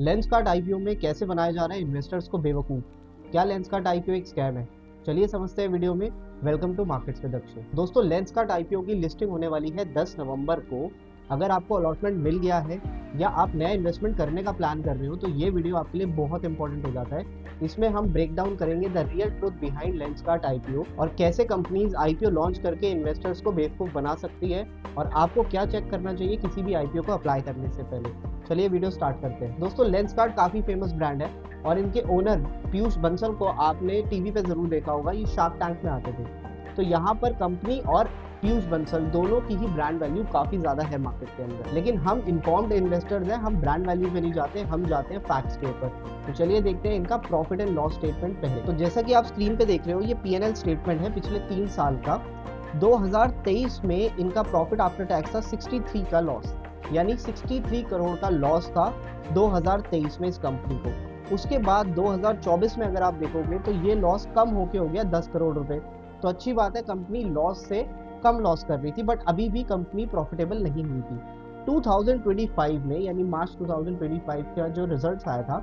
Lenskart IPO में कैसे बनाया जा रहा है इन्वेस्टर्स को बेवकूफ़? क्या लेंसकार्ट आईपीओ एक स्कैम है? चलिए समझते हैं वीडियो में। Welcome to markets with Akshay. दोस्तों, लेंसकार्ट आईपीओ की लिस्टिंग होने वाली है 10 नवंबर को। अगर आपको अलॉटमेंट मिल गया है या आप नया इन्वेस्टमेंट करने का प्लान कर रहे हो तो ये वीडियो आपके लिए बहुत इंपॉर्टेंट हो जाता है। इसमें हम ब्रेक डाउन करेंगे the real truth behind Lenskart IPO और कैसे कंपनीज आईपीओ लॉन्च करके इन्वेस्टर्स को बेवकूफ़ बना सकती है और आपको क्या चेक करना चाहिए किसी भी आईपीओ को अप्लाई करने से पहले। चलिए वीडियो स्टार्ट करते हैं। दोस्तों, लेंसकार्ट काफ़ी फेमस ब्रांड है और इनके ओनर पीयूष बंसल को आपने टीवी पे ज़रूर देखा होगा, ये शार्क टैंक में आते थे। तो यहाँ पर कंपनी और पीयूष बंसल दोनों की ही ब्रांड वैल्यू काफ़ी ज़्यादा है मार्केट के अंदर। लेकिन हम इन्फॉर्म्ड इन्वेस्टर्स हैं, हम ब्रांड वैल्यू पे नहीं जाते, हम जाते हैं फैक्ट्स के ऊपर। तो चलिए देखते हैं इनका प्रॉफिट एंड लॉस स्टेटमेंट पहले। तो जैसा कि आप स्क्रीन पे देख रहे हो, ये पीएनएल स्टेटमेंट है पिछले 3 साल का। 2023 में इनका प्रॉफिट आफ्टर टैक्स था 63 का लॉस, यानी 63 करोड़ का लॉस था 2023 में इस कंपनी को। उसके बाद 2024 में अगर आप देखोगे तो ये लॉस कम होके हो गया 10 करोड़ रुपए। तो अच्छी बात है, कंपनी लॉस से कम लॉस कर रही थी, बट अभी भी कंपनी प्रॉफिटेबल नहीं हुई थी। 2025 में यानी मार्च 2025 का जो रिजल्ट आया था,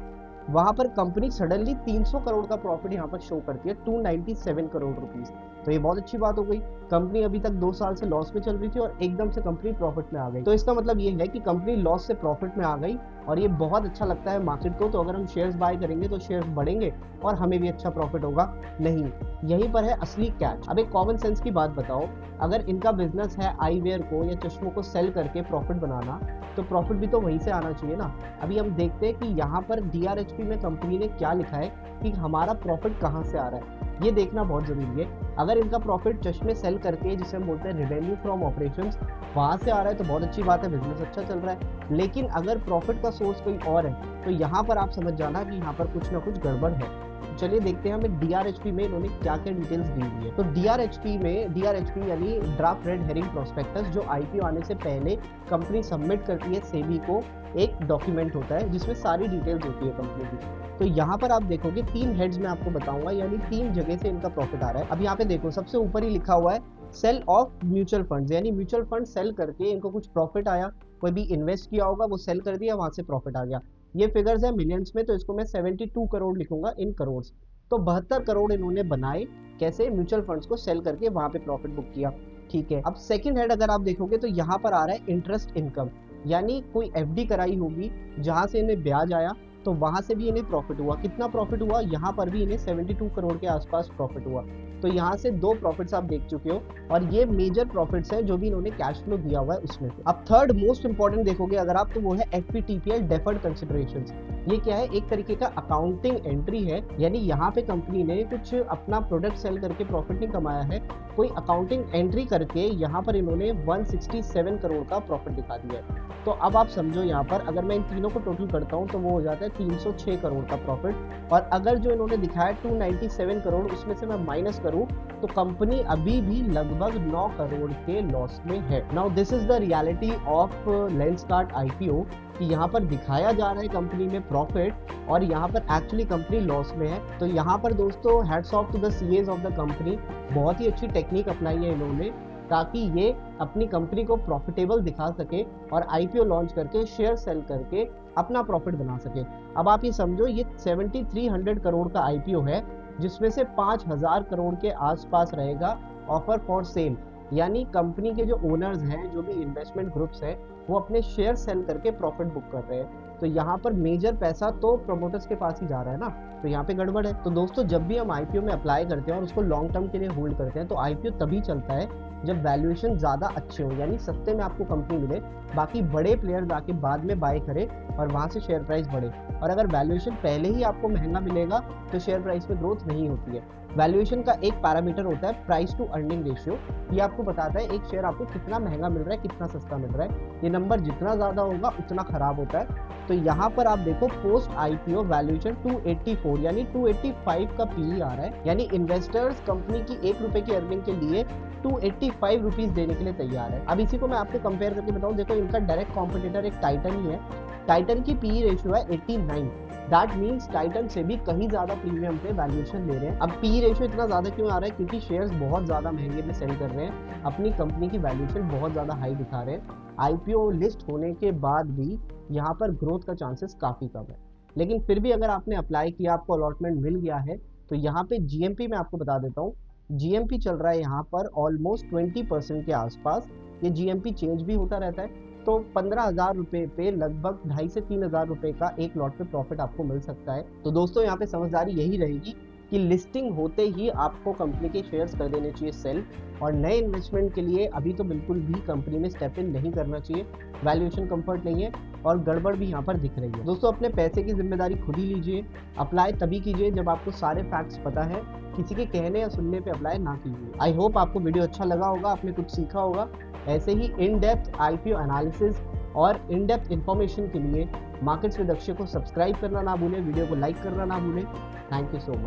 वहां पर कंपनी सडनली 300 करोड़ का प्रॉफिट यहाँ पर शो करती है, 297 करोड़ रुपीस। तो ये बहुत अच्छी बात हो गई। कंपनी अभी तक 2 साल से लॉस में चल रही थी और एकदम से कंपनी प्रॉफिट में आ गई। तो इसका मतलब ये है कि कंपनी लॉस से प्रॉफिट में आ गई और ये बहुत अच्छा लगता है मार्केट को। तो अगर हम शेयर्स बाय करेंगे तो शेयर्स बढ़ेंगे और हमें भी अच्छा प्रॉफिट होगा। नहीं, यहीं पर है असली कैच। अब एक कॉमन सेंस की बात बताओ, अगर इनका बिजनेस है आईवेयर को या चश्मों को सेल करके प्रॉफिट बनाना, तो प्रॉफिट भी तो वहीं से आना चाहिए ना। अभी हम देखते हैं कि यहाँ पर डीआरएचपी में कंपनी ने क्या लिखा है कि हमारा प्रॉफिट कहाँ से आ रहा है, ये देखना बहुत जरूरी है। अगर इनका प्रॉफिट चश्मे सेल करके, जिसे हम बोलते हैं रेवेन्यू फ्रॉम ऑपरेशंस, वहां से आ रहा है तो बहुत अच्छी बात है, बिजनेस अच्छा चल रहा है। लेकिन अगर प्रॉफिट का सोर्स कोई और है तो यहाँ पर आप समझ जाना कि यहाँ पर कुछ ना कुछ गड़बड़ है। चलिए देखते हैं हमें डीआरएचपी में इन्होंने क्या क्या डिटेल्स दी हुई है। तो डीआरएचपी यानी ड्राफ्ट रेड हेरिंग प्रोस्पेक्टस, जो आईपीओ आने से पहले कंपनी सबमिट करती है सेबी को, एक डॉक्यूमेंट होता है जिसमें सारी डिटेल्स होती है कंपनी की। तो यहाँ पर आप देखोगे 3 हेड्स में आपको बताऊंगा, यानी 3 जगह से इनका प्रॉफिट आ रहा है। अब यहाँ पे देखो, सबसे ऊपर ही लिखा हुआ है सेल ऑफ म्यूचुअल फंड्स, यानी म्यूचुअल फंड सेल करके इनको कुछ प्रॉफिट आया, कोई भी इन्वेस्ट किया होगा, वो सेल कर दिया, वहां से प्रॉफिट आ गया। ये फिगर्स है मिलियंस में, तो इसको मैं 72 करोड़ लिखूंगा इन करोड़। तो 72 करोड़ इन्होंने बनाए, कैसे? म्यूचुअल फंड्स को सेल करके वहां पे प्रॉफिट बुक किया। ठीक है। अब सेकंड हेड अगर आप देखोगे तो यहाँ पर आ रहा है इंटरेस्ट इनकम, यानी कोई एफडी कराई होगी जहां से इन्हें ब्याज आया, तो वहां से भी इन्हें प्रॉफिट हुआ। कितना प्रॉफिट हुआ? यहाँ पर भी इन्हें 72 करोड़ के आसपास प्रॉफिट हुआ। तो यहाँ से 2 प्रॉफिट्स आप देख चुके हो और ये मेजर प्रॉफिट्स हैं जो भी इन्होंने कैश फ्लो दिया हुआ है उसमें से। अब थर्ड मोस्ट इंपॉर्टेंट देखोगे अगर आप, तो वो है एफपीटीपीएल डेफर्ड कंसिडरेशंस। ये क्या है? एक तरीके का अकाउंटिंग एंट्री है, यानी यहाँ पे कंपनी ने कुछ अपना प्रोडक्ट सेल करके प्रॉफिट नहीं कमाया है, कोई अकाउंटिंग एंट्री करके यहाँ पर इन्होंने 167 करोड़ का प्रॉफिट दिखा दिया है। तो अब आप समझो, यहाँ पर अगर मैं इन तीनों को टोटल करता हूँ तो वो हो जाता है 306 करोड़ का प्रॉफिट। और अगर जो इन्होंने दिखाया 297 करोड़, उसमें से मैं माइनस करूँ तो कंपनी अभी भी लगभग 9 करोड़ के लॉस में है। Now this is the reality of Lenskart IPO, कि यहाँ पर दिखाया जा रहा है कंपनी में प्रॉफिट और यहाँ पर एक्चुअली कंपनी लॉस में है। तो यहाँ पर दोस्तों, hats off to the CS of the company, बहुत ही अच्छी टेक्निक अपनाई है इन्होंने ताकि ये अपनी कंपनी को प्रॉफिटेबल दिखा सके और आईपीओ लॉन्च करके शेयर सेल करके अपना प्रॉफिट बना सके। अब आप ये समझो, ये 7300 करोड़ का आईपीओ है, जिसमें से 5000 करोड़ के आसपास रहेगा ऑफर फॉर सेल, यानी कंपनी के जो ओनर्स हैं, जो भी इन्वेस्टमेंट ग्रुप्स हैं, वो अपने शेयर सेल करके प्रॉफिट बुक कर रहे हैं। तो यहाँ पर मेजर पैसा तो प्रोमोटर्स के पास ही जा रहा है ना, तो यहाँ पे गड़बड़ है। तो दोस्तों, जब भी हम आईपीओ में अप्लाई करते हैं और उसको लॉन्ग टर्म के लिए होल्ड करते हैं, तो आईपीओ तभी चलता है जब वैल्यूएशन ज़्यादा अच्छे हो, यानी सस्ते में आपको कंपनी मिले, बाकी बड़े प्लेयर्स आके बाद में बाय करें और वहाँ से शेयर प्राइस बढ़े। और अगर वैल्यूएशन पहले ही आपको महंगा मिलेगा तो शेयर प्राइस में ग्रोथ नहीं होती है। वैल्यूएशन का एक पैरामीटर होता है प्राइस टू अर्निंग रेशियो, ये आपको बताता है एक शेयर आपको कितना महंगा मिल रहा है, कितना सस्ता मिल रहा है। ये नंबर जितना ज़्यादा होगा उतना खराब होता है। तो यहाँ पर आप देखो, पोस्ट आईपीओ वैल्यूएशन 284 यानी 285 का पीई आ रहा है, यानी इन्वेस्टर्स कंपनी की 1 रुपए की अर्निंग के लिए 285 रुपीज देने के लिए तैयार है। अब इसी को मैं आपको कंपेयर करके बताऊं, देखो इनका डायरेक्ट कॉम्पिटिटर एक टाइटन ही है। टाइटन की पीई रेशियो है 89, दैट मीन्स टाइटन से भी कहीं ज्यादा प्रीमियम पे वैल्यूएशन ले रहे हैं। अब पी रेशियो इतना ज्यादा क्यों आ रहा है? क्योंकि शेयर्स बहुत ज्यादा महंगे में सेल कर रहे हैं, अपनी कंपनी की वैल्यूएशन बहुत ज्यादा हाई दिखा रहे हैं। आईपीओ लिस्ट होने के बाद भी यहाँ पर ग्रोथ का चांसेस काफी कम है। लेकिन फिर भी अगर आपने अप्लाई किया, आपको अलॉटमेंट मिल गया है, तो यहाँ पे जीएमपी मैं आपको बता देता हूँ। जीएमपी चल रहा है यहाँ पर ऑलमोस्ट 20% के आसपास। ये जीएमपी चेंज भी होता रहता है, तो 15,000 रुपये पे लगभग 2,500 से 3,000 रुपये का एक लॉट पे प्रॉफिट आपको मिल सकता है। तो दोस्तों यहाँ पे समझदारी यही रहेगी कि लिस्टिंग होते ही आपको कंपनी के शेयर्स कर देने चाहिए सेल, और नए इन्वेस्टमेंट के लिए अभी तो बिल्कुल भी कंपनी में स्टेप इन नहीं करना चाहिए। वैल्यूएशन कंफर्ट नहीं है और गड़बड़ भी यहाँ पर दिख रही है। दोस्तों अपने पैसे की जिम्मेदारी खुद ही लीजिए। अप्लाई तभी कीजिए जब आपको सारे फैक्ट्स पता है, किसी के कहने या सुनने पे अप्लाई ना कीजिए। आई होप आपको वीडियो अच्छा लगा होगा, आपने कुछ सीखा होगा। ऐसे ही इन डेप्थ आईपीओ एनालिसिस और इन डेप्थ इन्फॉर्मेशन के लिए मार्केट्स विद अक्षय को सब्सक्राइब करना ना भूलें, वीडियो को लाइक करना ना भूलें। Thank you so much.